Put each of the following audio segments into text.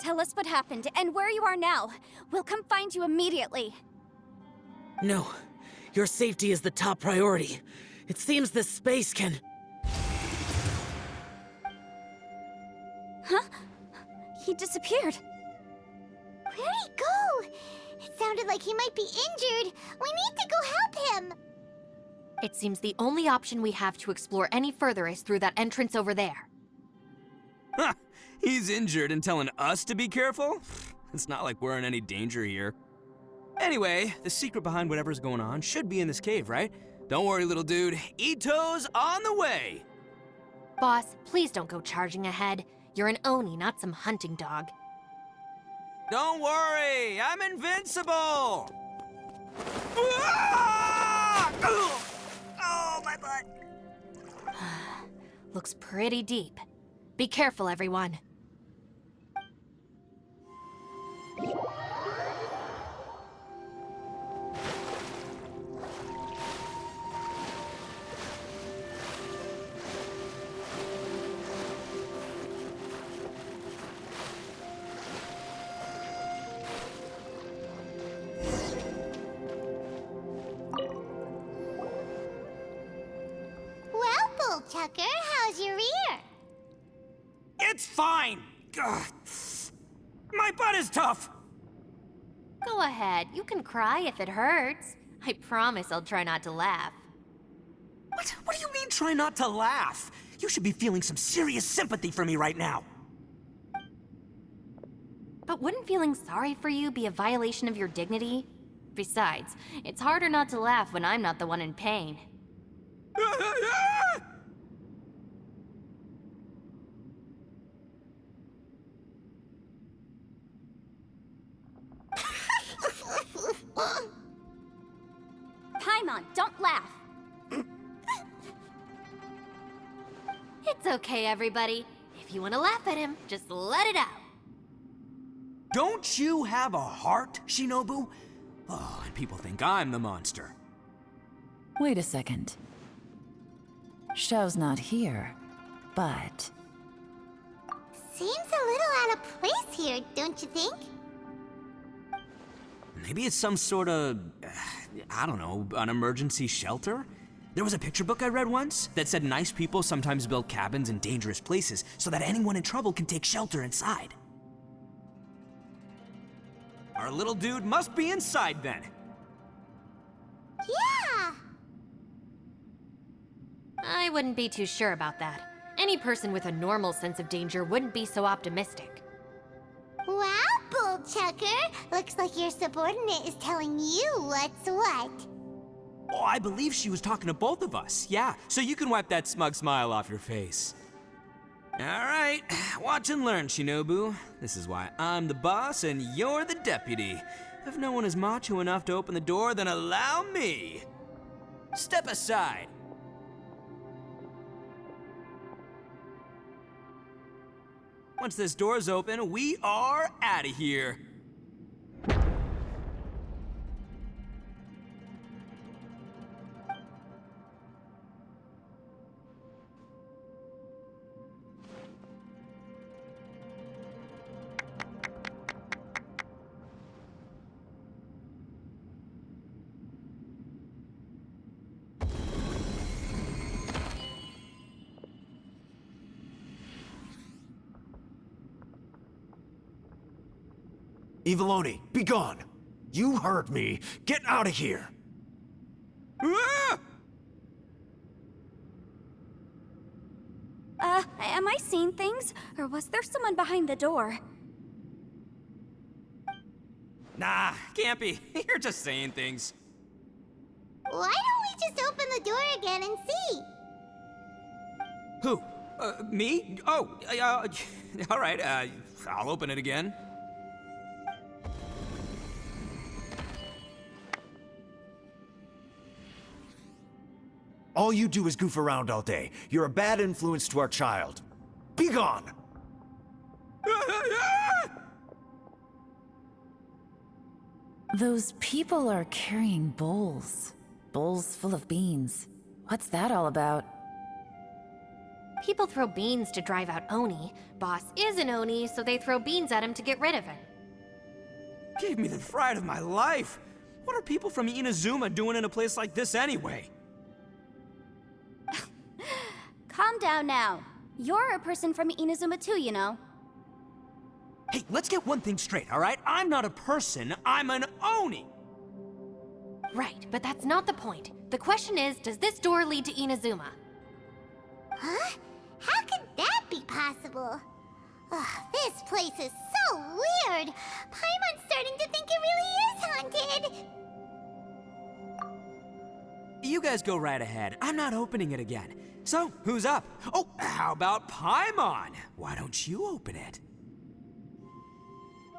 Tell us what happened and where you are now. We'll come find you immediately. No. Your safety is the top priority. It seems this space can... Huh? He disappeared. Where'd he go? It sounded like he might be injured. We need to go help him. It seems the only option we have to explore any further is through that entrance over there. Huh, he's injured and telling us to be careful? It's not like we're in any danger here. Anyway, the secret behind whatever's going on should be in this cave, right? Don't worry, little dude. Ito's on the way! Boss, please don't go charging ahead. You're an Oni, not some hunting dog. Don't worry, I'm invincible! Ah! Oh, my butt! Looks pretty deep. Be careful, everyone. Well, Bullchucker, how's your ear? It's fine! Ugh. My butt is tough! Go ahead, you can cry if it hurts. I promise I'll try not to laugh. What do you mean, try not to laugh? You should be feeling some serious sympathy for me right now. But wouldn't feeling sorry for you be a violation of your dignity? Besides, it's harder not to laugh when I'm not the one in pain. Paimon, don't laugh. It's okay, everybody. If you want to laugh at him, just let it out. Don't you have a heart, Shinobu? Oh, and people think I'm the monster. Wait a second. Xiao's not here, but... Seems a little out of place here, don't you think? Maybe it's some sort of, I don't know, an emergency shelter? There was a picture book I read once that said nice people sometimes build cabins in dangerous places so that anyone in trouble can take shelter inside. Our little dude must be inside then. Yeah! I wouldn't be too sure about that. Any person with a normal sense of danger wouldn't be so optimistic. Wow, Bullchucker! Looks like your subordinate is telling you what's what. Oh, I believe she was talking to both of us. Yeah, so you can wipe that smug smile off your face. All right, watch and learn, Shinobu. This is why I'm the boss and you're the deputy. If no one is macho enough to open the door, then allow me. Step aside. Once this door's open, we are out of here. Eviloni, be gone! You heard me! Get out of here! Ah! Am I seeing things? Or was there someone behind the door? Nah, can't be. You're just saying things. Why don't we just open the door again and see? Who? Me? Oh, all right, I'll open it again. All you do is goof around all day. You're a bad influence to our child. Be gone! Those people are carrying bowls. Bowls full of beans. What's that all about? People throw beans to drive out Oni. Boss is an Oni, so they throw beans at him to get rid of him. Gave me the fright of my life. What are people from Inazuma doing in a place like this anyway? Calm down now. You're a person from Inazuma too, you know. Hey, let's get one thing straight, all right? I'm not a person, I'm an Oni! Right, but that's not the point. The question is, does this door lead to Inazuma? Huh? How could that be possible? Ugh, this place is so weird. Paimon's starting to think it really is haunted. You guys go right ahead. I'm not opening it again. So, who's up? Oh, how about Paimon? Why don't you open it?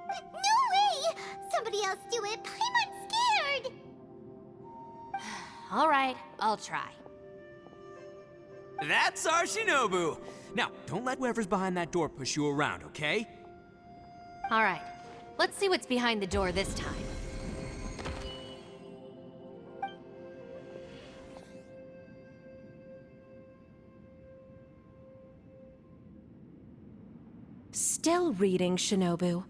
No way! Somebody else do it. Paimon's scared. All right, I'll try. That's our Shinobu! Now, don't let whoever's behind that door push you around, okay? All right, let's see what's behind the door this time. Still reading, Shinobu.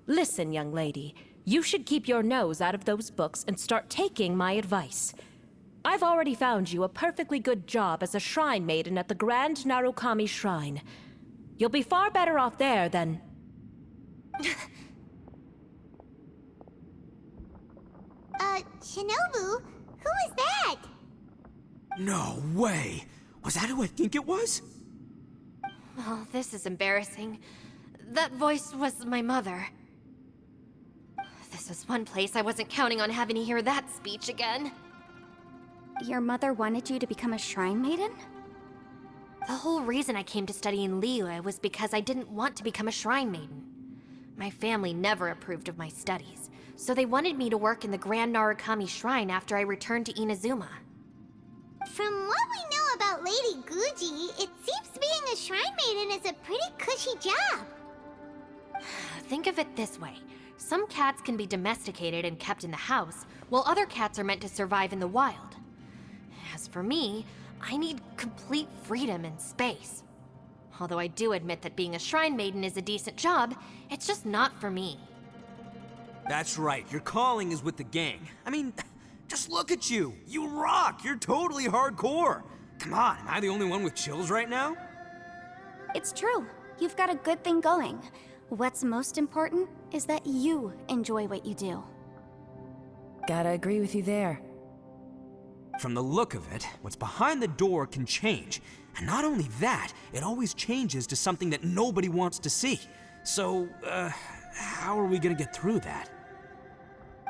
Listen, young lady, you should keep your nose out of those books and start taking my advice. I've already found you a perfectly good job as a shrine maiden at the Grand Narukami Shrine. You'll be far better off there than... Shinobu? Who is that? No way! Was that who I think it was? Oh, this is embarrassing. That voice was my mother. This was one place I wasn't counting on having to hear that speech again. Your mother wanted you to become a shrine maiden? The whole reason I came to study in Liyue was because I didn't want to become a shrine maiden. My family never approved of my studies, so they wanted me to work in the Grand Narukami Shrine after I returned to Inazuma. From what we know about Lady Guji, it seems being a shrine maiden is a pretty cushy job. Think of it this way. Some cats can be domesticated and kept in the house, while other cats are meant to survive in the wild. As for me, I need complete freedom and space. Although I do admit that being a shrine maiden is a decent job, it's just not for me. That's right, your calling is with the gang. I mean, just look at you. You rock, you're totally hardcore. Come on, am I the only one with chills right now? It's true. You've got a good thing going. What's most important is that you enjoy what you do. Gotta agree with you there. From the look of it, what's behind the door can change. And not only that, it always changes to something that nobody wants to see. So, how are we gonna get through that?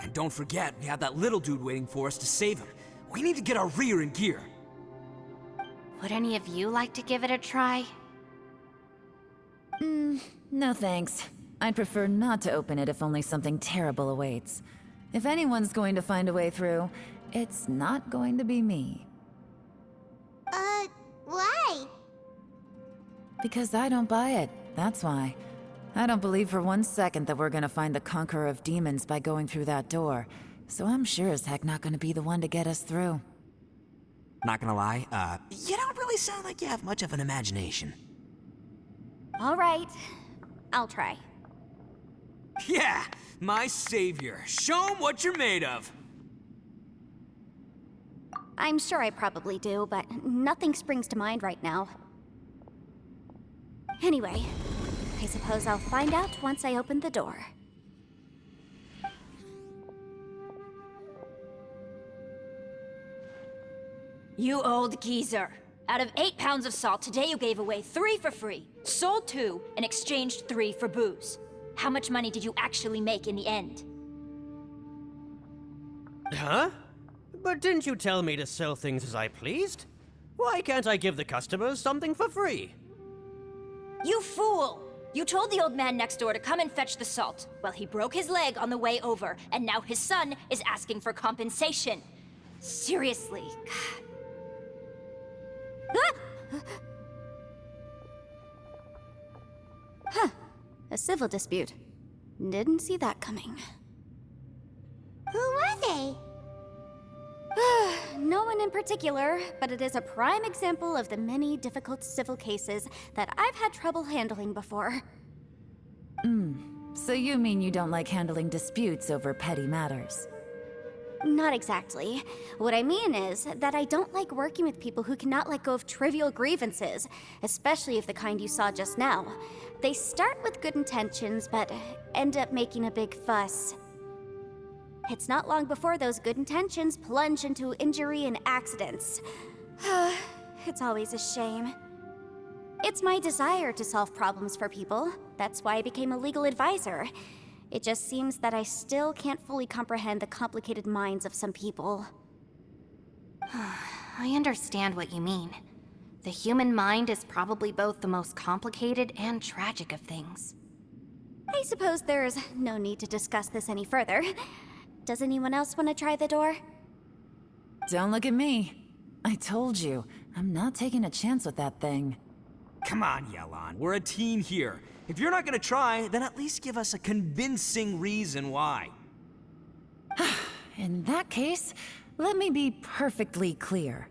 And don't forget, we have that little dude waiting for us to save him. We need to get our rear in gear. Would any of you like to give it a try? No thanks. I'd prefer not to open it if only something terrible awaits. If anyone's going to find a way through, it's not going to be me. Why? Because I don't buy it, that's why. I don't believe for 1 second that we're gonna find the Conqueror of Demons by going through that door. So I'm sure as heck not gonna be the one to get us through. Not gonna lie, you don't really sound like you have much of an imagination. All right, I'll try. Yeah, my savior. Show 'em what you're made of. I'm sure I probably do, but nothing springs to mind right now. Anyway, I suppose I'll find out once I open the door. You old geezer. Out of 8 pounds of salt, today you gave away 3 for free, sold 2, and exchanged 3 for booze. How much money did you actually make in the end? Huh? But didn't you tell me to sell things as I pleased? Why can't I give the customers something for free? You fool! You told the old man next door to come and fetch the salt. Well, he broke his leg on the way over, and now his son is asking for compensation. Seriously. Huh. A civil dispute. Didn't see that coming. Who were they? no one in particular, but it is a prime example of the many difficult civil cases that I've had trouble handling before. So you mean you don't like handling disputes over petty matters? Not exactly. What I mean is that I don't like working with people who cannot let go of trivial grievances, especially of the kind you saw just now. They start with good intentions, but end up making a big fuss. It's not long before those good intentions plunge into injury and accidents. It's always a shame. It's my desire to solve problems for people. That's why I became a legal advisor. It just seems that I still can't fully comprehend the complicated minds of some people. I understand what you mean. The human mind is probably both the most complicated and tragic of things. I suppose there's no need to discuss this any further. Does anyone else want to try the door? Don't look at me. I told you, I'm not taking a chance with that thing. Come on, Yelan, we're a team here. If you're not gonna try, then at least give us a convincing reason why. In that case, let me be perfectly clear.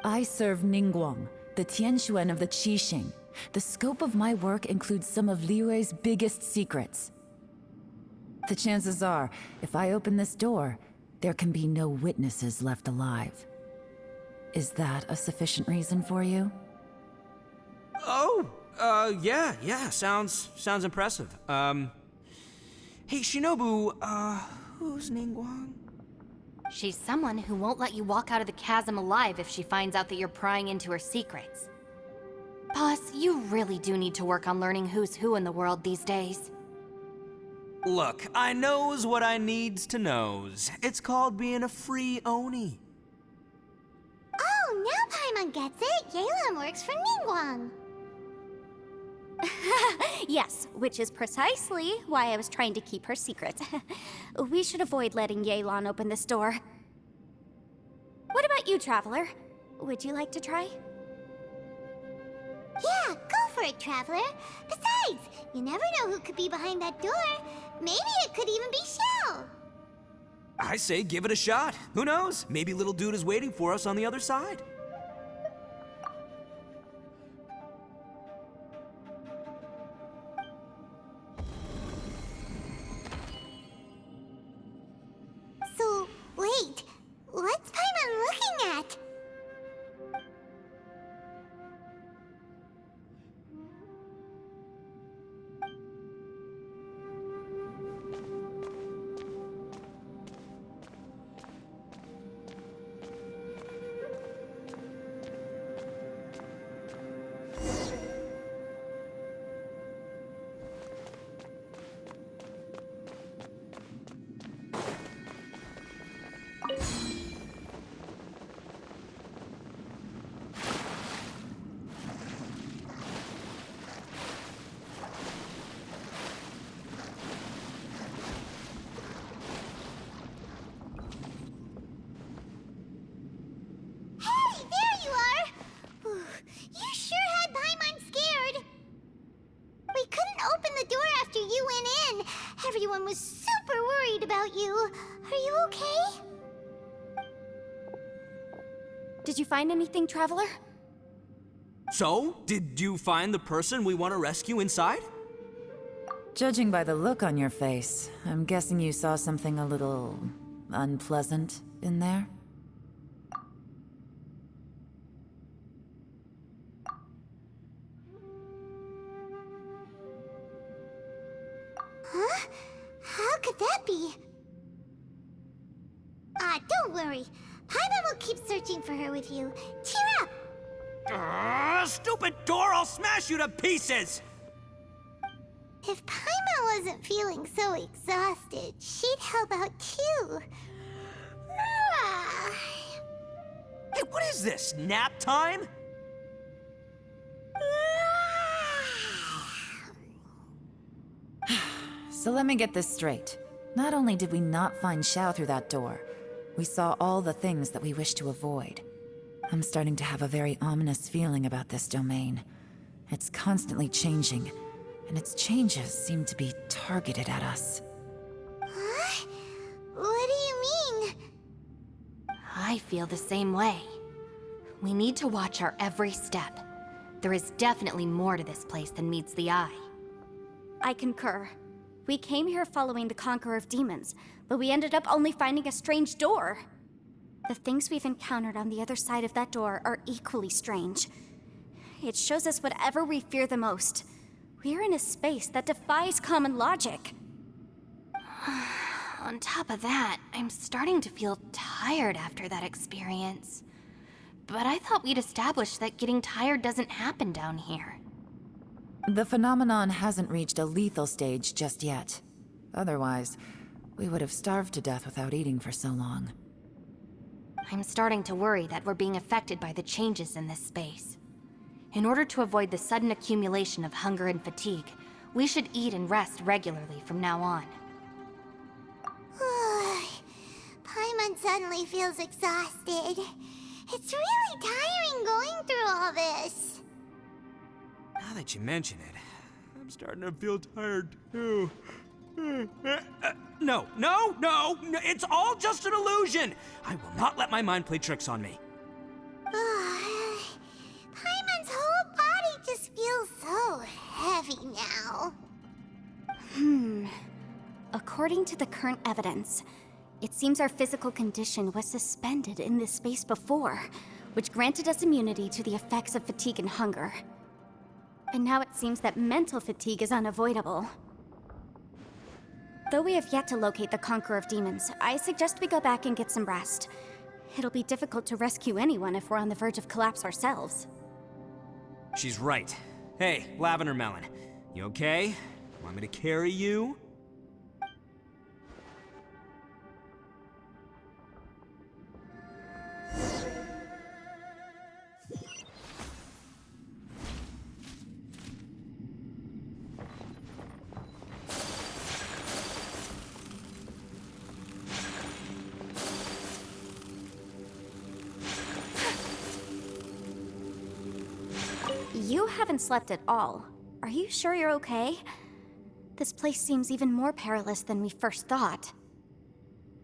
I serve Ningguang, the Tianxuan of the Qixing. The scope of my work includes some of Liyue's biggest secrets. The chances are, if I open this door, there can be no witnesses left alive. Is that a sufficient reason for you? Oh, yeah, sounds impressive. Hey, Shinobu, who's Ningguang? She's someone who won't let you walk out of the chasm alive if she finds out that you're prying into her secrets. Boss, you really do need to work on learning who's who in the world these days. Look, I knows what I needs to knows. It's called being a free Oni. Oh, now Paimon gets it. Yelan works for Ningguang. Yes, which is precisely why I was trying to keep her secret. We should avoid letting Yelan open this door. What about you, Traveler? Would you like to try? Yeah, go for it, Traveler. Besides, you never know who could be behind that door. Maybe it could even be Shell. I say give it a shot. Who knows? Maybe little dude is waiting for us on the other side. So, wait. What's Paimon looking at? Hey, there you are! You sure had Paimon scared. We couldn't open the door after you went in. Everyone was super worried about you. Are you okay? Did you find anything, Traveler? So, did you find the person we want to rescue inside? Judging by the look on your face, I'm guessing you saw something a little unpleasant in there? Huh? How could that be? Don't worry. Paimon will keep searching for her with you. Cheer up! Stupid door! I'll smash you to pieces! If Paimon wasn't feeling so exhausted, she'd help out too. Hey, what is this? Nap time? So let me get this straight. Not only did we not find Xiao through that door, we saw all the things that we wish to avoid. I'm starting to have a very ominous feeling about this domain. It's constantly changing, and its changes seem to be targeted at us. Huh? What do you mean? I I feel the same way. We need to watch our every step. There is definitely more to this place than meets the eye. I concur. We came here following the Conqueror of Demons, but we ended up only finding a strange door. The things we've encountered on the other side of that door are equally strange. It shows us whatever we fear the most. We're in a space that defies common logic. On top of that, I'm starting to feel tired after that experience. But I thought we'd established that getting tired doesn't happen down here. The phenomenon hasn't reached a lethal stage just yet. Otherwise, we would have starved to death without eating for so long. I'm starting to worry that we're being affected by the changes in this space. In order to avoid the sudden accumulation of hunger and fatigue, we should eat and rest regularly from now on. Paimon suddenly feels exhausted. It's really tiring going through all this. Now that you mention it, I'm starting to feel tired too. No, it's all just an illusion! I will not let my mind play tricks on me. Paimon's whole body just feels so heavy now. According to the current evidence, it seems our physical condition was suspended in this space before, which granted us immunity to the effects of fatigue and hunger. And now it seems that mental fatigue is unavoidable. Though we have yet to locate the Conqueror of Demons, I suggest we go back and get some rest. It'll be difficult to rescue anyone if we're on the verge of collapse ourselves. She's right. Hey, Lavender Melon, you okay? Want me to carry you? You haven't slept at all. Are you sure you're okay? This place seems even more perilous than we first thought.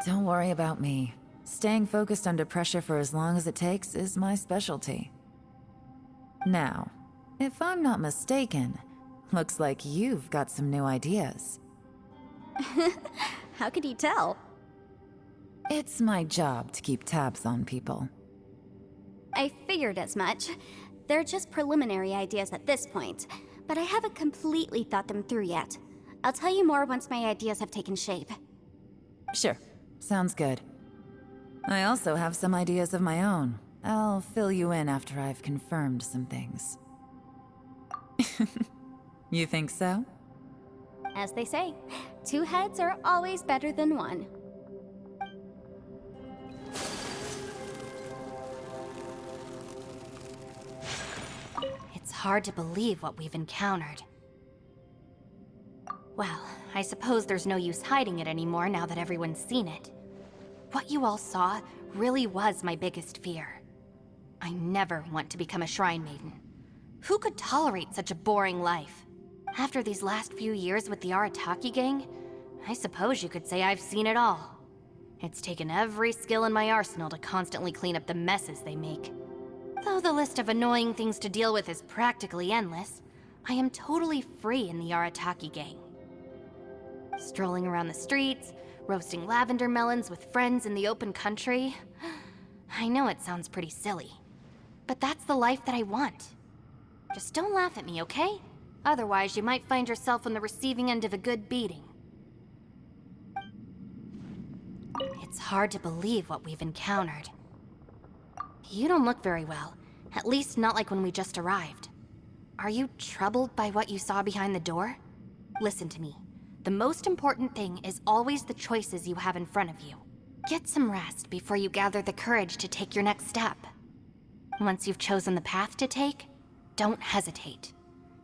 Don't worry about me. Staying focused under pressure for as long as it takes is my specialty. Now, if I'm not mistaken, looks like you've got some new ideas. How could you tell? It's my job to keep tabs on people. I figured as much. They're just preliminary ideas at this point, but I haven't completely thought them through yet. I'll tell you more once my ideas have taken shape. Sure, sounds good. I also have some ideas of my own. I'll fill you in after I've confirmed some things. You think so? As they say, two heads are always better than one. It's hard to believe what we've encountered. Well, I suppose there's no use hiding it anymore now that everyone's seen it. What you all saw really was my biggest fear. I never want to become a Shrine Maiden. Who could tolerate such a boring life? After these last few years with the Arataki gang, I suppose you could say I've seen it all. It's taken every skill in my arsenal to constantly clean up the messes they make. Though the list of annoying things to deal with is practically endless, I am totally free in the Arataki gang. Strolling around the streets, roasting lavender melons with friends in the open country. I know it sounds pretty silly, but that's the life that I want. Just don't laugh at me, okay? Otherwise, you might find yourself on the receiving end of a good beating. It's hard to believe what we've encountered. You don't look very well, at least not like when we just arrived. Are you troubled by what you saw behind the door? Listen to me. The most important thing is always the choices you have in front of you. Get some rest before you gather the courage to take your next step. Once you've chosen the path to take, don't hesitate.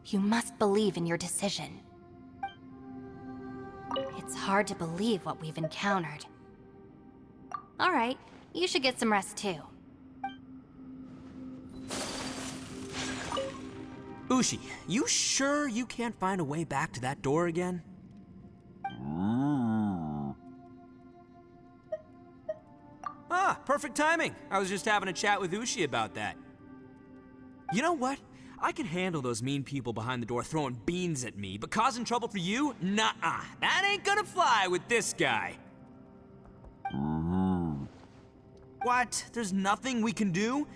You must believe in your decision. It's hard to believe what we've encountered. All right, you should get some rest too. Ushi, you sure you can't find a way back to that door again? Ah, perfect timing. I was just having a chat with Ushi about that. You know what? I can handle those mean people behind the door throwing beans at me, but causing trouble for you? Nuh-uh. That ain't gonna fly with this guy. What? There's nothing we can do?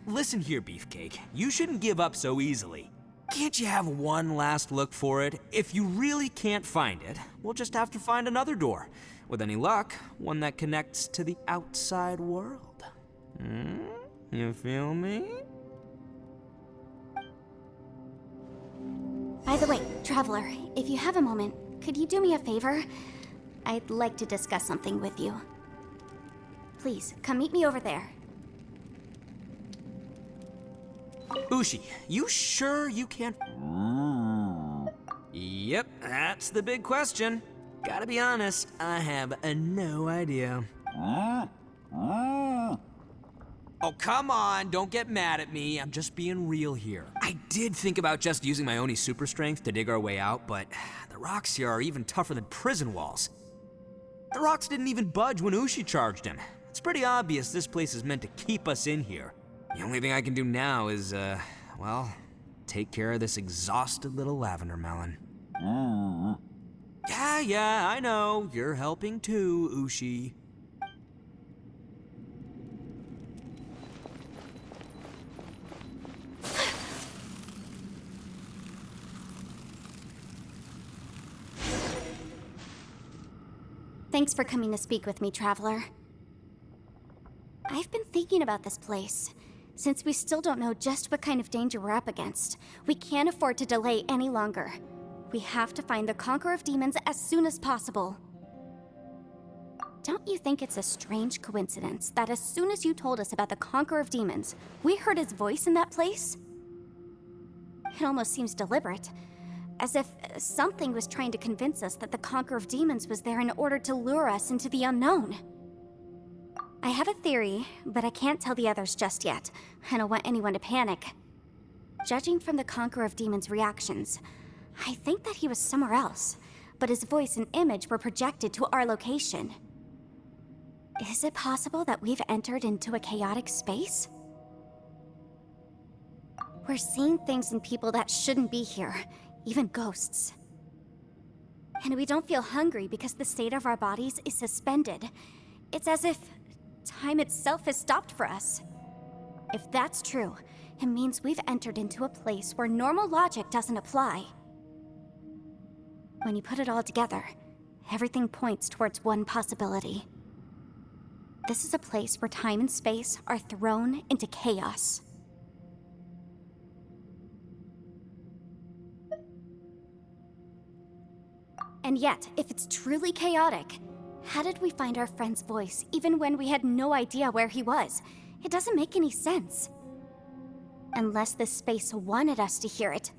Listen here, Beefcake. You shouldn't give up so easily. Can't you have one last look for it? If you really can't find it, we'll just have to find another door. With any luck, one that connects to the outside world. You feel me? By the way, Traveler, if you have a moment, could you do me a favor? I'd like to discuss something with you. Please, come meet me over there. Ushi, you sure you can't... Yep, that's the big question. Gotta be honest, I have no idea. Oh, come on, don't get mad at me. I'm just being real here. I did think about just using my Oni super strength to dig our way out, but the rocks here are even tougher than prison walls. The rocks didn't even budge when Ushi charged him. It's pretty obvious this place is meant to keep us in here. The only thing I can do now is, well, take care of this exhausted little lavender melon. Yeah, I know. You're helping too, Ushi. Thanks for coming to speak with me, Traveler. I've been thinking about this place. Since we still don't know just what kind of danger we're up against, we can't afford to delay any longer. We have to find the Conqueror of Demons as soon as possible. Don't you think it's a strange coincidence that as soon as you told us about the Conqueror of Demons, we heard his voice in that place? It almost seems deliberate, as if something was trying to convince us that the Conqueror of Demons was there in order to lure us into the unknown. I have a theory, but I can't tell the others just yet. I don't want anyone to panic. Judging from the Conqueror of Demons' reactions, I think that he was somewhere else, but his voice and image were projected to our location. Is it possible that we've entered into a chaotic space? We're seeing things in people that shouldn't be here, even ghosts. And we don't feel hungry because the state of our bodies is suspended. It's as if time itself has stopped for us. If that's true, it means we've entered into a place where normal logic doesn't apply. When you put it all together, everything points towards one possibility. This is a place where time and space are thrown into chaos. And yet, if it's truly chaotic, how did we find our friend's voice even when we had no idea where he was? It doesn't make any sense. Unless this space wanted us to hear it.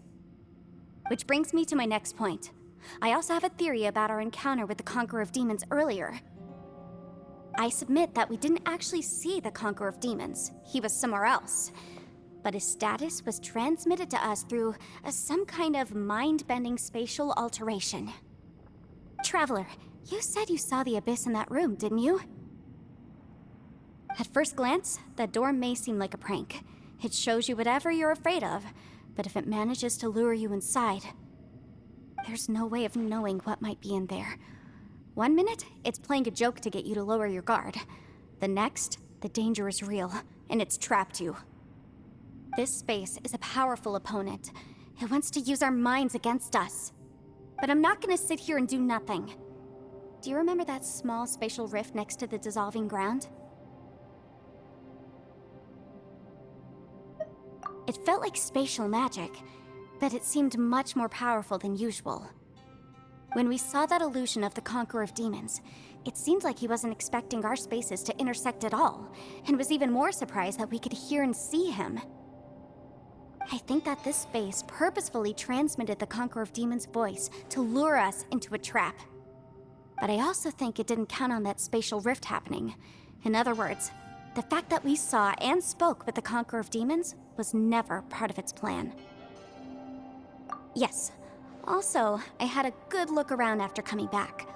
Which brings me to my next point. I also have a theory about our encounter with the Conqueror of Demons earlier. I submit that we didn't actually see the Conqueror of Demons. He was somewhere else. But his status was transmitted to us through some kind of mind-bending spatial alteration. Traveler, you said you saw the abyss in that room, didn't you? At first glance, that door may seem like a prank. It shows you whatever you're afraid of, but if it manages to lure you inside, there's no way of knowing what might be in there. One minute, it's playing a joke to get you to lower your guard. The next, the danger is real, and it's trapped you. This space is a powerful opponent. It wants to use our minds against us. But I'm not gonna sit here and do nothing. Do you remember that small spatial rift next to the dissolving ground? It felt like spatial magic, but it seemed much more powerful than usual. When we saw that illusion of the Conqueror of Demons, it seemed like he wasn't expecting our spaces to intersect at all, and was even more surprised that we could hear and see him. I think that this space purposefully transmitted the Conqueror of Demons' voice to lure us into a trap. But I also think it didn't count on that spatial rift happening. In other words, the fact that we saw and spoke with the Conqueror of Demons was never part of its plan. Yes. Also, I had a good look around after coming back.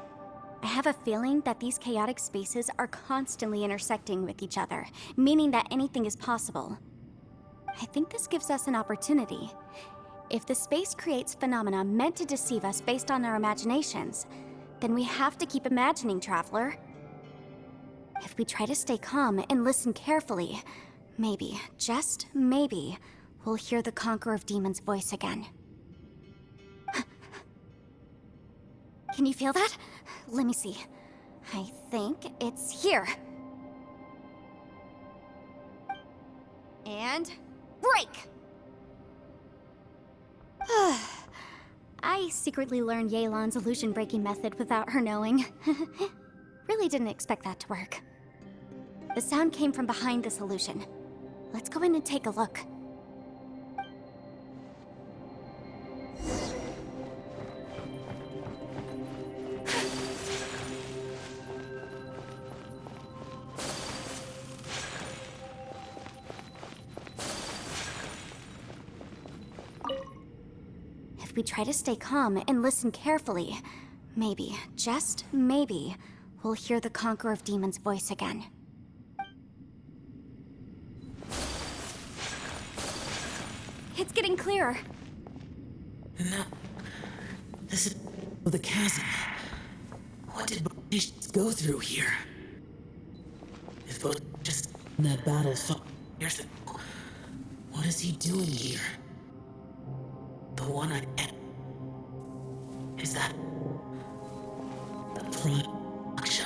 I have a feeling that these chaotic spaces are constantly intersecting with each other, meaning that anything is possible. I think this gives us an opportunity. If the space creates phenomena meant to deceive us based on our imaginations, then we have to keep imagining, Traveler. If we try to stay calm and listen carefully, maybe, just maybe, we'll hear the Conqueror of Demons' voice again. Can you feel that? Let me see. I think it's here. And break! I secretly learned Yelan's illusion-breaking method without her knowing. Really didn't expect that to work. The sound came from behind this illusion. Let's go in and take a look. If we try to stay calm and listen carefully, maybe, just maybe, we'll hear the Conqueror of Demons' voice again. It's getting clearer. No. This is the chasm. What did Botish go through here? If Botish just in that battle fought years ago, what is he doing here? The one I am. Is that the Prime Aksha?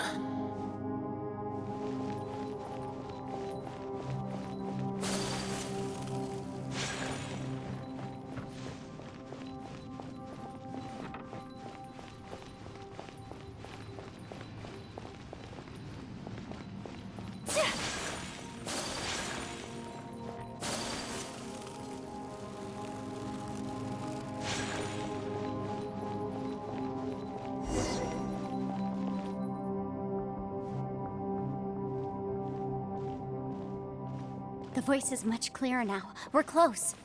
The voice is much clearer now. We're close.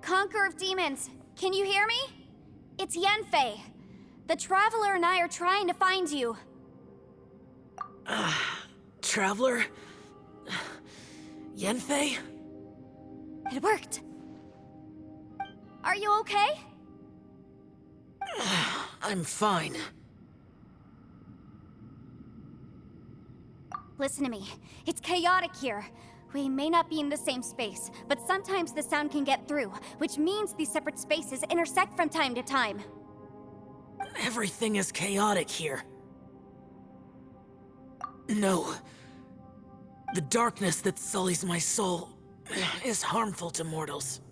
Conqueror of Demons, can you hear me? It's Yenfei. The Traveler and I are trying to find you. Traveler? Yenfei? It worked. Are you okay? I'm fine. Listen to me. It's chaotic here. We may not be in the same space, but sometimes the sound can get through, which means these separate spaces intersect from time to time. Everything is chaotic here. No. The darkness that sullies my soul is harmful to mortals.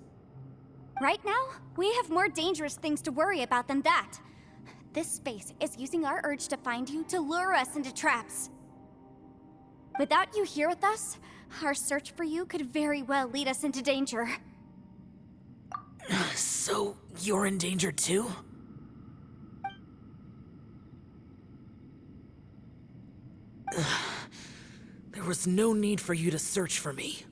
Right now, we have more dangerous things to worry about than that. This space is using our urge to find you to lure us into traps. Without you here with us, our search for you could very well lead us into danger. So, you're in danger too? There was no need for you to search for me.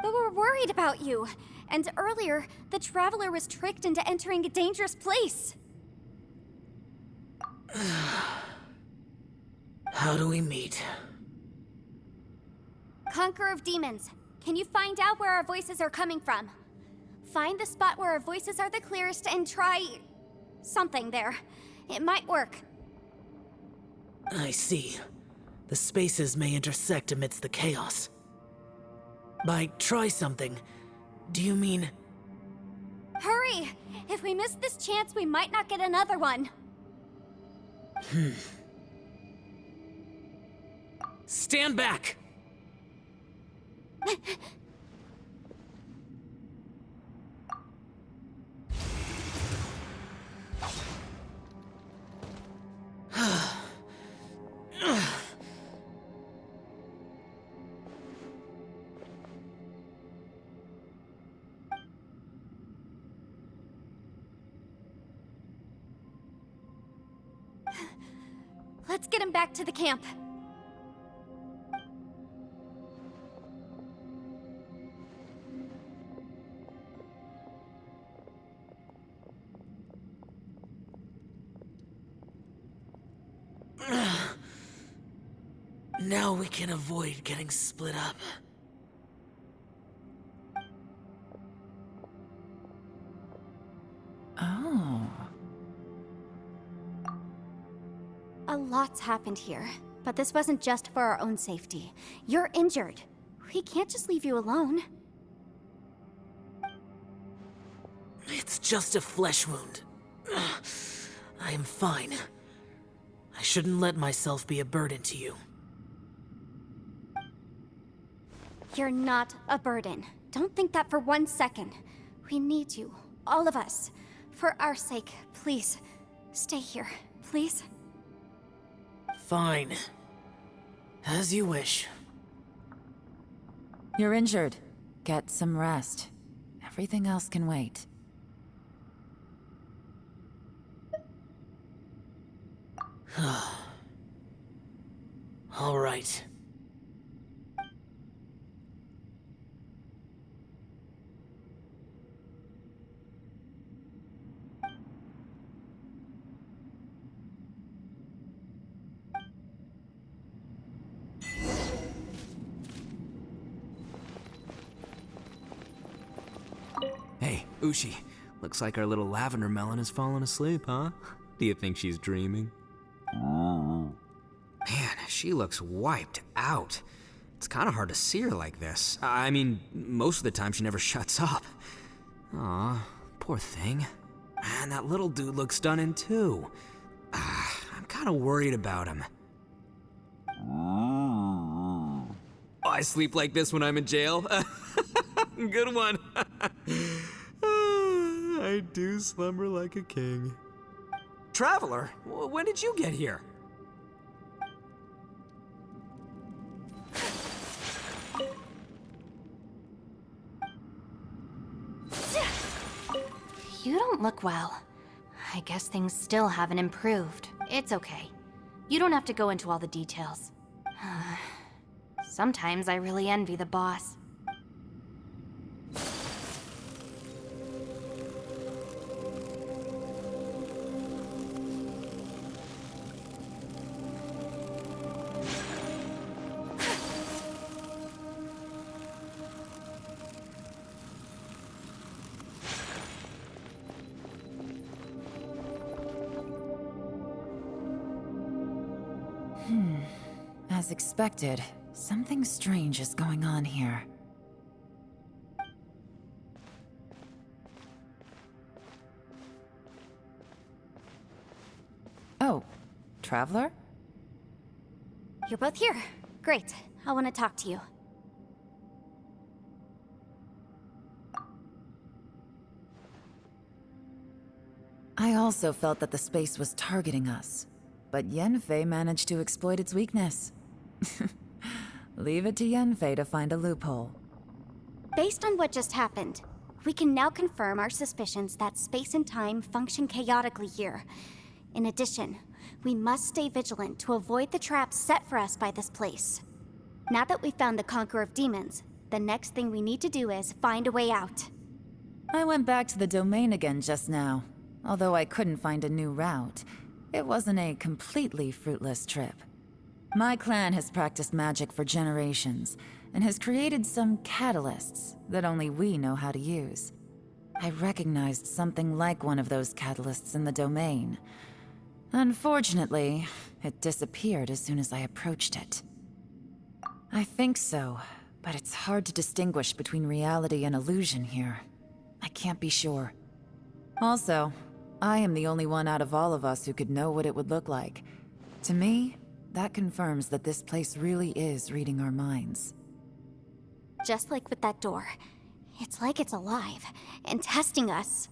But we're worried about you. And earlier, the Traveler was tricked into entering a dangerous place. How do we meet? Conqueror of Demons, can you find out where our voices are coming from? Find the spot where our voices are the clearest and try... something there. It might work. I see. The spaces may intersect amidst the chaos. By try something, do you mean... Hurry! If we miss this chance, we might not get another one. Stand back! Let's get him back to the camp. Now we can avoid getting split up. Oh. A lot's happened here, but this wasn't just for our own safety. You're injured. We can't just leave you alone. It's just a flesh wound. I am fine. I shouldn't let myself be a burden to you. You're not a burden. Don't think that for 1 second. We need you, all of us. For our sake, please, stay here, please. Fine. As you wish. You're injured. Get some rest. Everything else can wait. All right. Hey, Ushi. Looks like our little lavender melon has fallen asleep, huh? Do you think she's dreaming? Man, she looks wiped out. It's kind of hard to see her like this. I mean, most of the time she never shuts up. Aw, poor thing. Man, that little dude looks done in too. I'm kind of worried about him. I sleep like this when I'm in jail. Good one. I do slumber like a king. Traveler, when did you get here? You don't look well. I guess things still haven't improved. It's okay. You don't have to go into all the details. Sometimes I really envy the boss. As expected, something strange is going on here. Oh, Traveler? You're both here. Great. I want to talk to you. I also felt that the space was targeting us, but Yenfei managed to exploit its weakness. Leave it to Yenfei to find a loophole. Based on what just happened, we can now confirm our suspicions that space and time function chaotically here. In addition, we must stay vigilant to avoid the traps set for us by this place. Now that we've found the Conqueror of Demons, the next thing we need to do is find a way out. I went back to the domain again just now. Although I couldn't find a new route, it wasn't a completely fruitless trip. My clan has practiced magic for generations, and has created some catalysts that only we know how to use. I recognized something like one of those catalysts in the domain. Unfortunately, it disappeared as soon as I approached it. I think so, but it's hard to distinguish between reality and illusion here. I can't be sure. Also, I am the only one out of all of us who could know what it would look like. To me, that confirms that this place really is reading our minds. Just like with that door, it's like it's alive and testing us.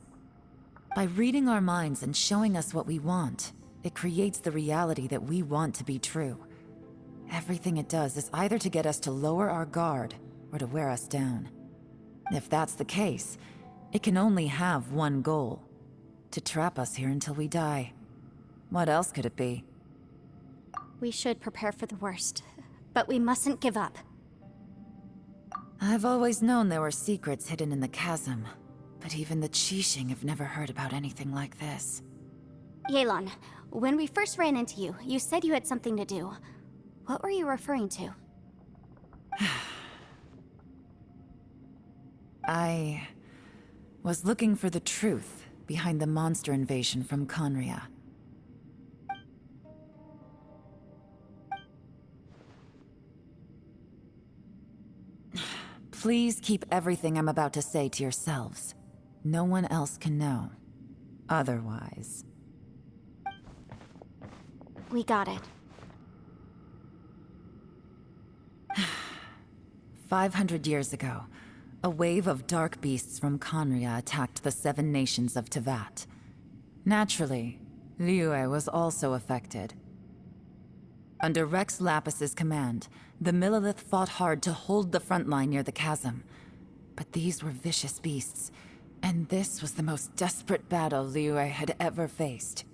By reading our minds and showing us what we want, it creates the reality that we want to be true. Everything it does is either to get us to lower our guard or to wear us down. If that's the case, it can only have one goal: to trap us here until we die. What else could it be? We should prepare for the worst, but we mustn't give up. I've always known there were secrets hidden in the chasm, but even the Qixing have never heard about anything like this. Yelan, when we first ran into you, you said you had something to do. What were you referring to? I was looking for the truth behind the monster invasion from Conria. Please keep everything I'm about to say to yourselves. No one else can know. Otherwise. We got it. 500 years ago, a wave of dark beasts from Conria attacked the 7 nations of Tevat. Naturally, Liyue was also affected. Under Rex Lapis's command, the Millelith fought hard to hold the front line near the chasm. But these were vicious beasts, and this was the most desperate battle Liyue had ever faced.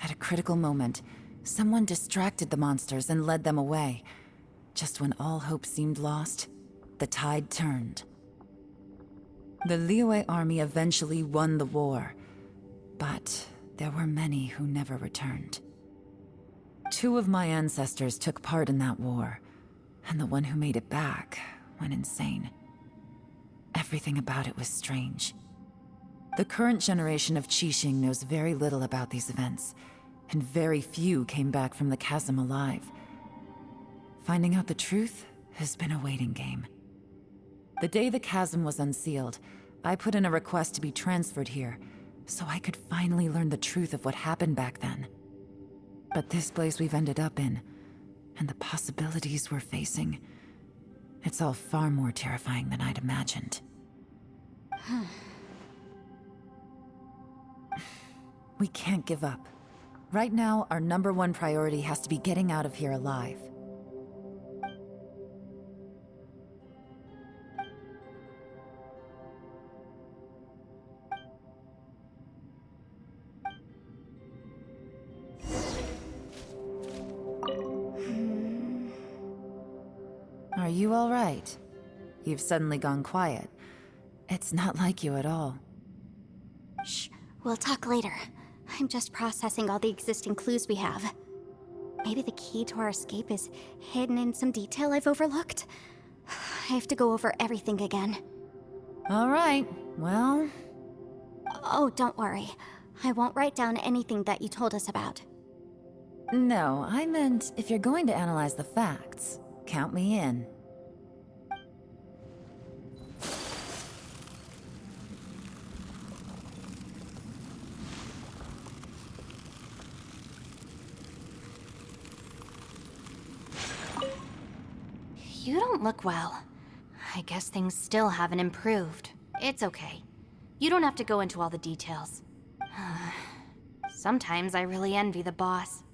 At a critical moment, someone distracted the monsters and led them away. Just when all hope seemed lost, the tide turned. The Liyue army eventually won the war, but there were many who never returned. 2 of my ancestors took part in that war, and the one who made it back went insane. Everything about it was strange. The current generation of Qixing knows very little about these events, and very few came back from the chasm alive. Finding out the truth has been a waiting game. The day the chasm was unsealed, I put in a request to be transferred here, so I could finally learn the truth of what happened back then. But this place we've ended up in, and the possibilities we're facing, it's all far more terrifying than I'd imagined. We can't give up. Right now, our #1 priority has to be getting out of here alive. Are you all right? You've suddenly gone quiet. It's not like you at all. Shh, we'll talk later. I'm just processing all the existing clues we have. Maybe the key to our escape is hidden in some detail I've overlooked. I have to go over everything again. All right, well... Oh, don't worry. I won't write down anything that you told us about. No, I meant if you're going to analyze the facts, count me in. You don't look well. I guess things still haven't improved. It's okay. You don't have to go into all the details. Sometimes I really envy the boss.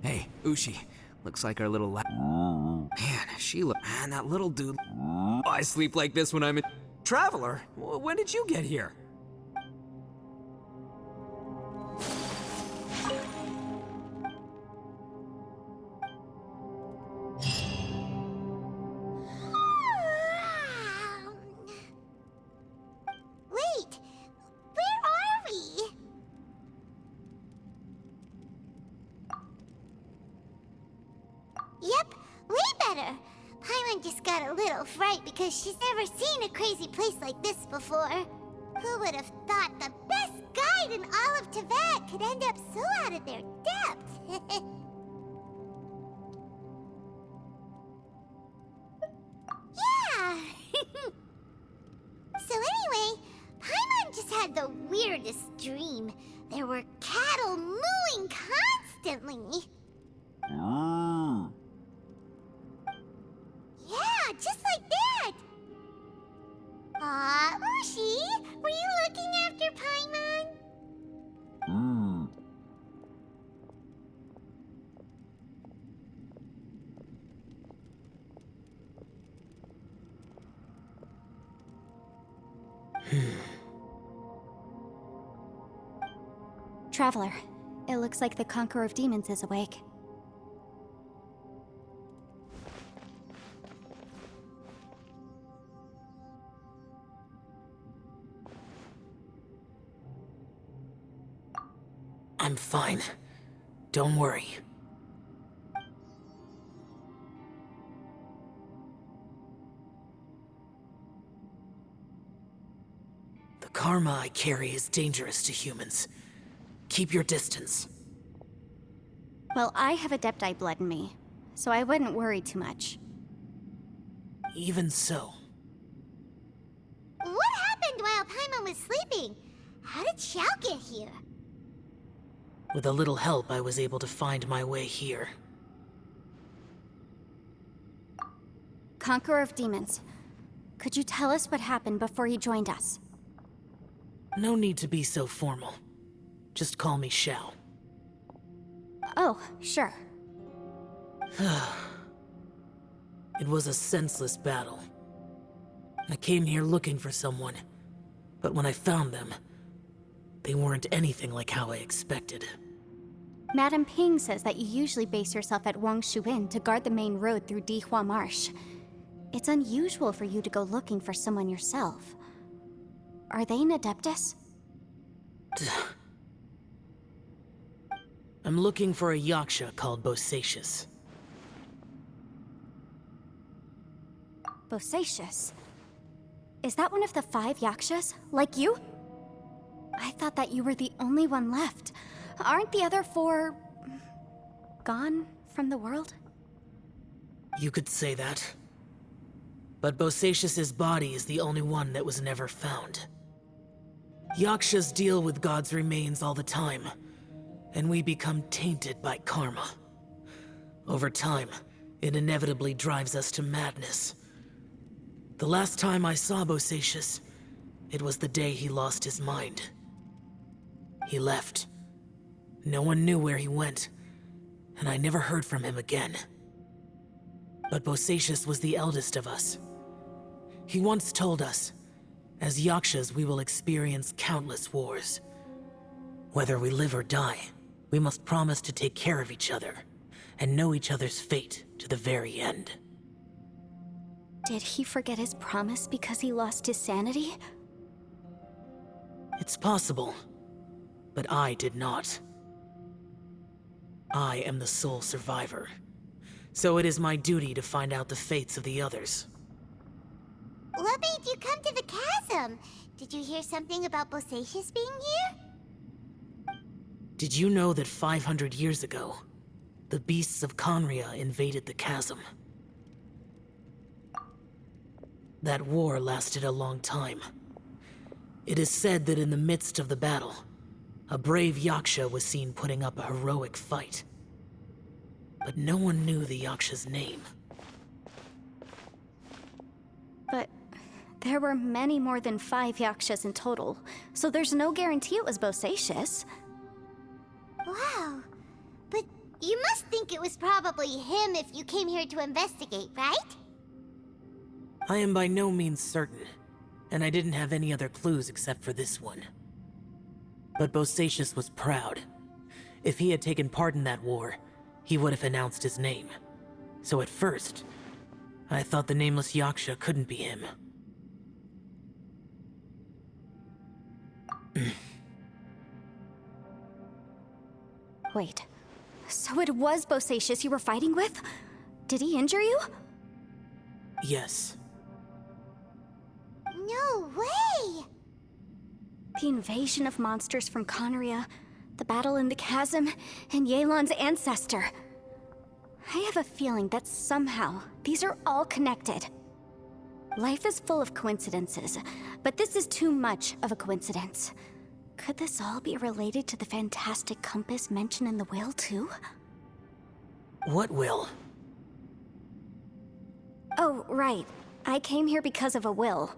Hey, Ushi. Looks like our little Man, Man, that little dude. I sleep like this when I'm in... Traveler, when did you get here? Wait, where are we? Yep, way better. Paimon just got a little fright because she's never seen a crazy place like this before. Who would have thought the best guide in all of Tibet could end up so out of their depth? Yeah! So anyway, Paimon just had the weirdest dream. There were cattle mooing constantly. Yeah, just like that. Aw, Ushi, were you looking after Paimon? Traveler, it looks like the Conqueror of Demons is awake. fine. Don't worry. The karma I carry is dangerous to humans. Keep your distance. Well, I have Adepti blood in me, so I wouldn't worry too much. Even so, What happened while Paimon was sleeping? How did Xiao get here? with a little help, I was able to find my way here. Conqueror of Demons, could you tell us what happened before you joined us? No need to be so formal. Just call me Xiao. Oh, sure. It was a senseless battle. I came here looking for someone, but when I found them, they weren't anything like how I expected. Madame Ping says that you usually base yourself at Wangshuin to guard the main road through Dihua Marsh. It's unusual for you to go looking for someone yourself. Are they an Adeptus? I'm looking for a Yaksha called Bosacius. Bosacius? Is that one of the 5 Yakshas, like you? I thought that you were the only one left. Aren't the other 4... gone from the world? You could say that. But Bosacius's body is the only one that was never found. Yakshas deal with God's remains all the time, and we become tainted by karma. Over time, it inevitably drives us to madness. The last time I saw Bosacius, it was the day he lost his mind. He left. No one knew where he went, and I never heard from him again. But Bosacius was the eldest of us. He once told us, as Yakshas we will experience countless wars. Whether we live or die, we must promise to take care of each other, and know each other's fate to the very end. Did he forget his promise because he lost his sanity? It's possible, but I did not. I am the sole survivor, so it is my duty to find out the fates of the others. What made you come to the chasm? Did you hear something about Bosacius being here? Did you know that 500 years ago, the beasts of Conria invaded the chasm? That war lasted a long time. It is said that in the midst of the battle, a brave Yaksha was seen putting up a heroic fight. But no one knew the Yaksha's name. But there were many more than 5 Yakshas in total, so there's no guarantee it was Bosacius. Wow. But you must think it was probably him if you came here to investigate, right? I am by no means certain, and I didn't have any other clues except for this one. But Bosacius was proud. If he had taken part in that war, he would have announced his name. So at first, I thought the nameless Yaksha couldn't be him. Wait, so it was Bosacius you were fighting with? Did he injure you? Yes. No way! The invasion of monsters from Conria, the battle in the chasm, and Yelan's ancestor. I have a feeling that somehow these are all connected. Life is full of coincidences, but this is too much of a coincidence. Could this all be related to the fantastic compass mentioned in the will, too? What will? Oh, right. I came here because of a will.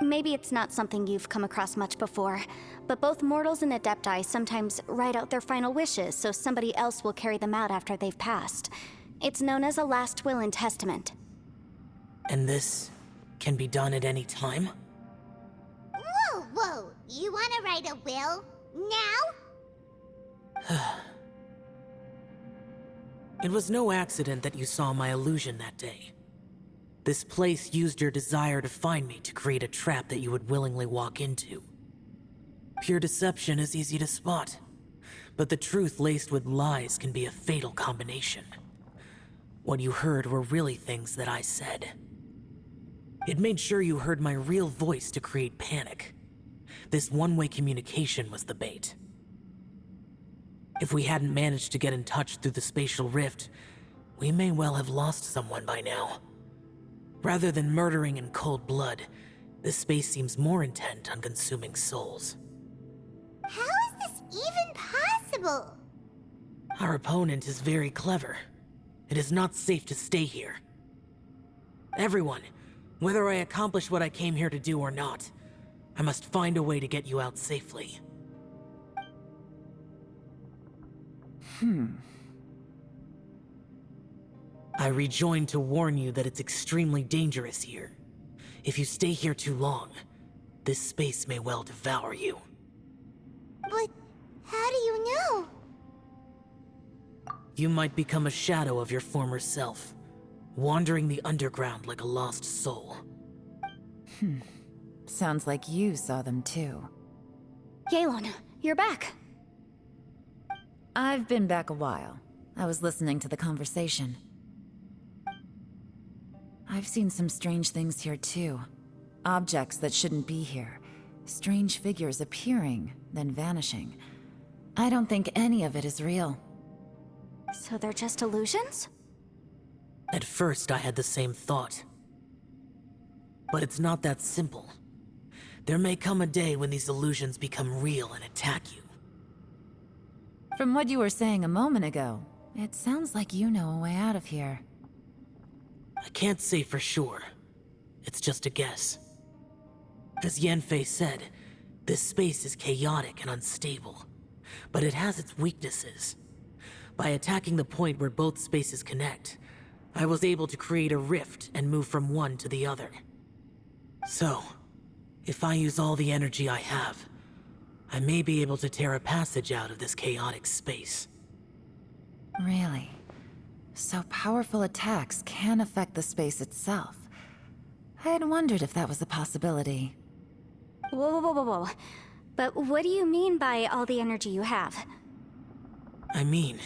Maybe it's not something you've come across much before, but both mortals and Adepti sometimes write out their final wishes so somebody else will carry them out after they've passed. It's known as a last will and testament. And this can be done at any time? Whoa, whoa! You wanna write a will? Now? It was no accident that you saw my illusion that day. This place used your desire to find me to create a trap that you would willingly walk into. Pure deception is easy to spot. But the truth laced with lies can be a fatal combination. What you heard were really things that I said. It made sure you heard my real voice to create panic. This one-way communication was the bait. If we hadn't managed to get in touch through the spatial rift, we may well have lost someone by now. Rather than murdering in cold blood, this space seems more intent on consuming souls. How is this even possible? Our opponent is very clever. It is not safe to stay here. Everyone, whether I accomplish what I came here to do or not, I must find a way to get you out safely. I rejoined to warn you that it's extremely dangerous here. If you stay here too long, this space may well devour you. But how do you know? You might become a shadow of your former self, wandering the underground like a lost soul. Sounds like you saw them too. Yelan, you're back. I've been back a while. I was listening to the conversation. I've seen some strange things here too. Objects that shouldn't be here. Strange figures appearing, then vanishing. I don't think any of it is real. So they're just illusions? At first, I had the same thought. But it's not that simple. There may come a day when these illusions become real and attack you. From what you were saying a moment ago, it sounds like you know a way out of here. I can't say for sure. It's just a guess. As Yanfei said, this space is chaotic and unstable, but it has its weaknesses. By attacking the point where both spaces connect, I was able to create a rift and move from one to the other. So, if I use all the energy I have, I may be able to tear a passage out of this chaotic space. Really? So powerful attacks can affect the space itself. I had wondered if that was a possibility. Whoa, whoa, whoa, whoa. But what do you mean by all the energy you have? I mean,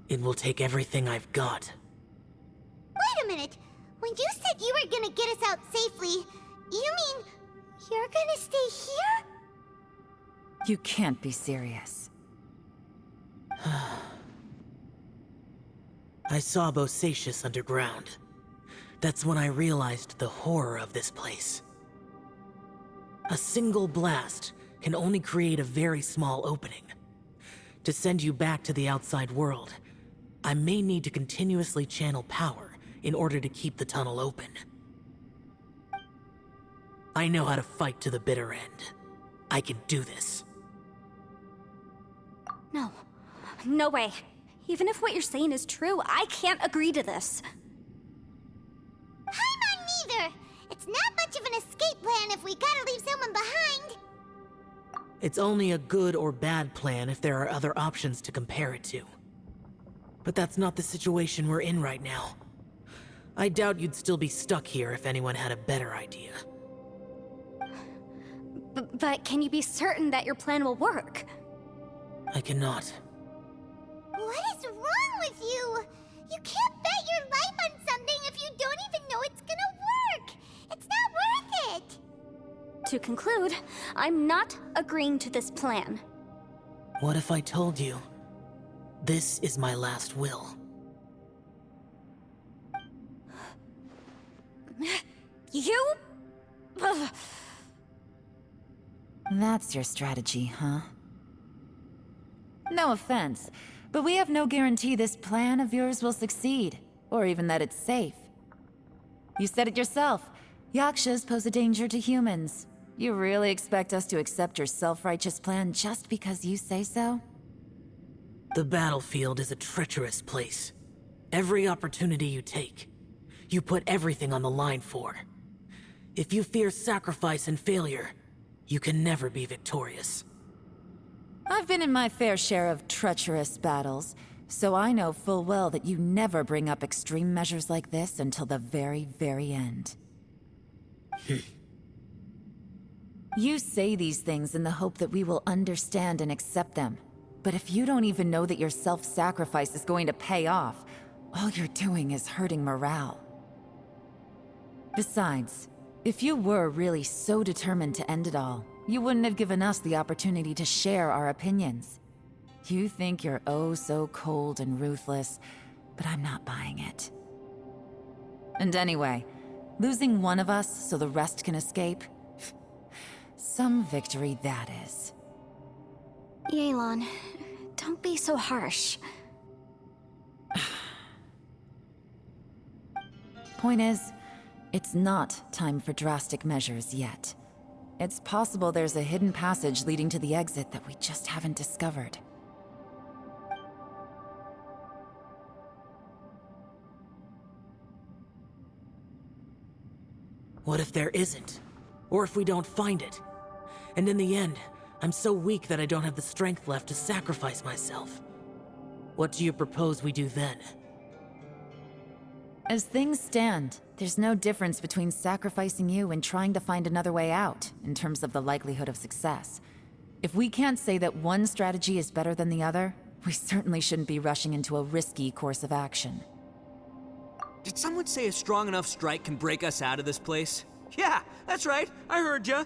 it will take everything I've got. Wait a minute. When you said you were gonna get us out safely, you mean you're gonna stay here? You can't be serious. I saw Bosacius underground. That's when I realized the horror of this place. A single blast can only create a very small opening. To send you back to the outside world, I may need to continuously channel power in order to keep the tunnel open. I know how to fight to the bitter end. I can do this. No. No way. Even if what you're saying is true, I can't agree to this. I'm on neither. It's not much of an escape plan if we gotta leave someone behind. It's only a good or bad plan if there are other options to compare it to. But that's not the situation we're in right now. I doubt you'd still be stuck here if anyone had a better idea. But can you be certain that your plan will work? I cannot. What is wrong with you? You can't bet your life on something if you don't even know it's gonna work. It's not worth it. To conclude, I'm not agreeing to this plan. What if I told you, this is my last will? You? Ugh. That's your strategy, huh? No offense, but we have no guarantee this plan of yours will succeed, or even that it's safe. You said it yourself. Yakshas pose a danger to humans. You really expect us to accept your self-righteous plan just because you say so? The battlefield is a treacherous place. Every opportunity you take, you put everything on the line for. If you fear sacrifice and failure, you can never be victorious. I've been in my fair share of treacherous battles, so I know full well that you never bring up extreme measures like this until the very, very end. You say these things in the hope that we will understand and accept them. But if you don't even know that your self-sacrifice is going to pay off, all you're doing is hurting morale. Besides, if you were really so determined to end it all, you wouldn't have given us the opportunity to share our opinions. You think you're oh so cold and ruthless, but I'm not buying it. And anyway, losing one of us so the rest can escape? Some victory that is. Yelan, don't be so harsh. Point is, it's not time for drastic measures yet. It's possible there's a hidden passage leading to the exit that we just haven't discovered. What if there isn't? Or if we don't find it? And in the end, I'm so weak that I don't have the strength left to sacrifice myself. What do you propose we do then? As things stand, there's no difference between sacrificing you and trying to find another way out, in terms of the likelihood of success. If we can't say that one strategy is better than the other, we certainly shouldn't be rushing into a risky course of action. Did someone say a strong enough strike can break us out of this place? Yeah, that's right. I heard ya.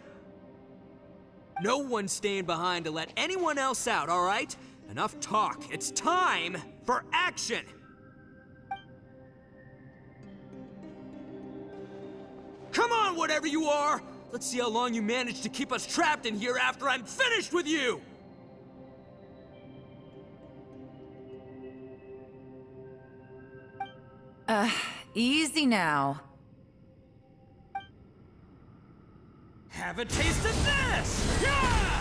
No one's staying behind to let anyone else out, all right? Enough talk. It's time for action! Come on, whatever you are! Let's see how long you manage to keep us trapped in here after I'm finished with you! Easy now. Have a taste of this! Yeah!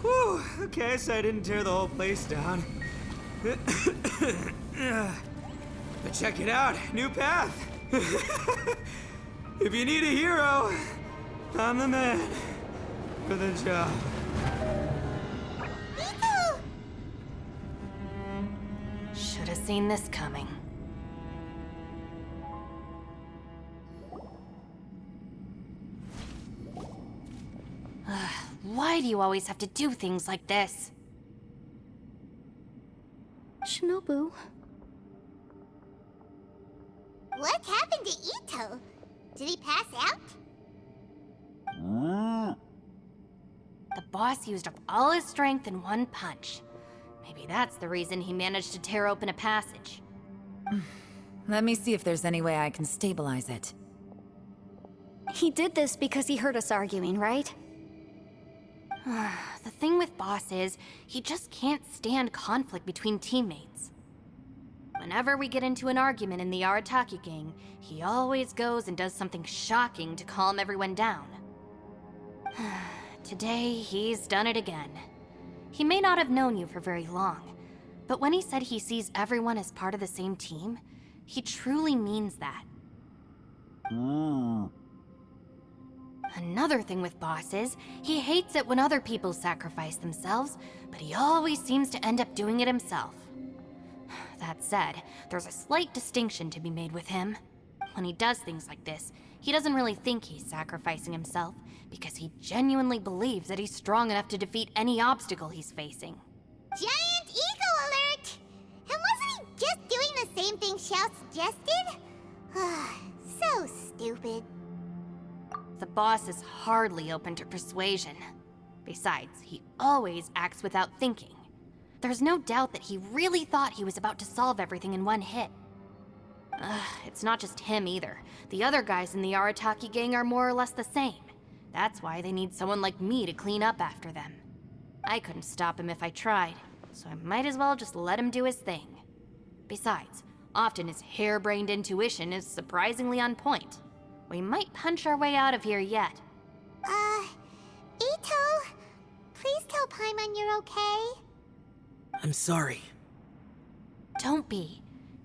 Whew, okay, so I didn't tear the whole place down. But check it out, new path. If you need a hero, I'm the man for the job. Should have seen this coming. Why do you always have to do things like this? Shinobu. What happened to Ito? Did he pass out? The boss used up all his strength in one punch. Maybe that's the reason he managed to tear open a passage. Let me see if there's any way I can stabilize it. He did this because he heard us arguing, right? The thing with Boss is, he just can't stand conflict between teammates. Whenever we get into an argument in the Arataki gang, he always goes and does something shocking to calm everyone down. Today, he's done it again. He may not have known you for very long, but when he said he sees everyone as part of the same team, he truly means that. Another thing with Boss is, he hates it when other people sacrifice themselves, but he always seems to end up doing it himself. That said, there's a slight distinction to be made with him. When he does things like this, he doesn't really think he's sacrificing himself, because he genuinely believes that he's strong enough to defeat any obstacle he's facing. Giant ego alert! And wasn't he just doing the same thing Xiao suggested? So stupid. The boss is hardly open to persuasion. Besides, he always acts without thinking. There's no doubt that he really thought he was about to solve everything in one hit. It's not just him either. The other guys in the Arataki gang are more or less the same. That's why they need someone like me to clean up after them. I couldn't stop him if I tried, so I might as well just let him do his thing. Besides, often his harebrained intuition is surprisingly on point. We might punch our way out of here yet. Ito, please tell Paimon you're okay. I'm sorry. Don't be.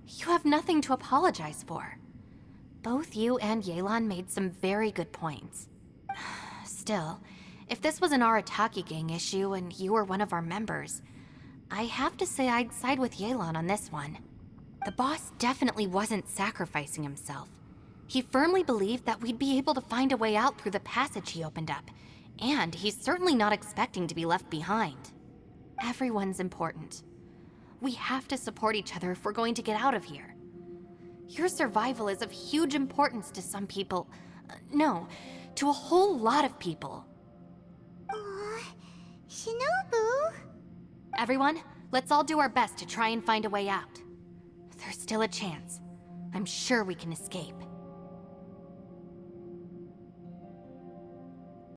You have nothing to apologize for. Both you and Yelan made some very good points. Still, if this was an Arataki gang issue and you were one of our members, I have to say I'd side with Yelan on this one. The boss definitely wasn't sacrificing himself. He firmly believed that we'd be able to find a way out through the passage he opened up, and he's certainly not expecting to be left behind. Everyone's important. We have to support each other if we're going to get out of here. Your survival is of huge importance to some people. No, to a whole lot of people. Aw, Shinobu. Everyone, let's all do our best to try and find a way out. There's still a chance. I'm sure we can escape.